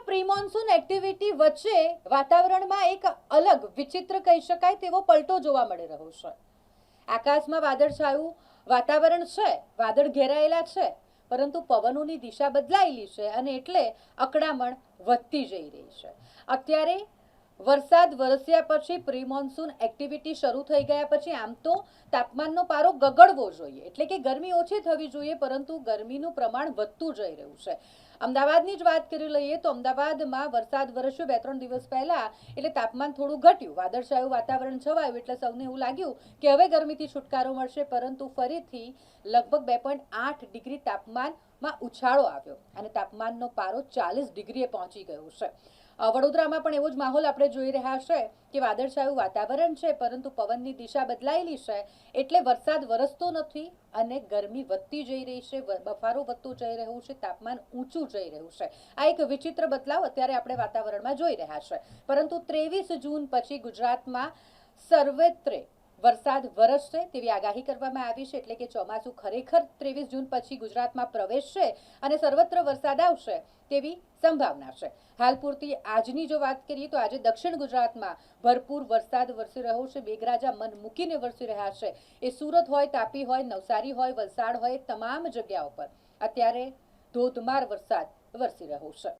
Pre monsoon activity વચ્ચે વાતાવરણમાં એક અલગ વિચિત્ર કહી શકાય તેવો પલટો જોવા મળી રહ્યો છે. આકાશમાં વાદળછાયું વાતાવરણ છે, વાદળ ઘેરાયેલા છે, પરંતુ પવનોની દિશા બદલાયેલી છે અને એટલે અકળામણ વધતી જઈ રહી છે. અત્યારે વરસાદ વરસ્યા પછી પ્રી મોન્સૂન એક્ટિવિટી શરૂ થઈ ગયા પછી આમ તો તાપમાનનો પારો ગગડવો જોઈએ, એટલે કે ગરમી ઓછી થવી જોઈએ, પરંતુ ગરમીનું પ્રમાણ વધતું જઈ રહ્યું છે. અમદાવાદની જ વાત કરી લઈએ તો અમદાવાદમાં વરસાદ વરસ્યો 2-3 દિવસ પહેલા, એટલે તાપમાન થોડું ઘટ્યું, વાદળછાયું વાતાવરણ છવાયું, એટલે સૌને એવું લાગ્યું કે હવે ગરમીથી છુટકારો મળશે, પરંતુ ફરીથી લગભગ 2.8 ડિગ્રી તાપમાનમાં ઉછાળો આવ્યો અને તાપમાનનો પારો 40 ડિગ્રીએ પહોંચી ગયો છે. વડોદરામાં પણ એવો જ માહોલ આપણે જોઈ રહ્યા છે કે વાદળછાયું વાતાવરણ છે, પરંતુ પવનની દિશા બદલાયેલી છે, એટલે વરસાદ વરસતો નથી અને ગરમી વધતી જઈ રહી છે, બફારો વધતો જઈ રહ્યો છે, તાપમાન ઊંચું જઈ રહ્યું છે. આ એક વિચિત્ર બદલાવ અત્યારે આપણે વાતાવરણમાં જોઈ રહ્યા છે. પરંતુ 23 જૂન પછી ગુજરાતમાં સર્વત્રે વરસાદ વરસશે તેવી આગાહી કરવામાં આવી છે, એટલે કે ચોમાસું ખરેખર 23 જૂન પછી ગુજરાતમાં પ્રવેશશે અને સર્વત્ર વરસાદ આવશે તેવી સંભાવના છે. હાલ પૂરતી આજની જો વાત કરીએ તો આજે દક્ષિણ ગુજરાતમાં ભરપૂર વરસાદ વરસી રહ્યો છે. મેઘરાજા મન મૂકીને વરસી રહ્યા છે. એ સુરત હોય, તાપી હોય, નવસારી હોય, વલસાડ હોય, તમામ જગ્યાઓ પર અત્યારે ધોધમાર વરસાદ વરસી રહ્યો છે.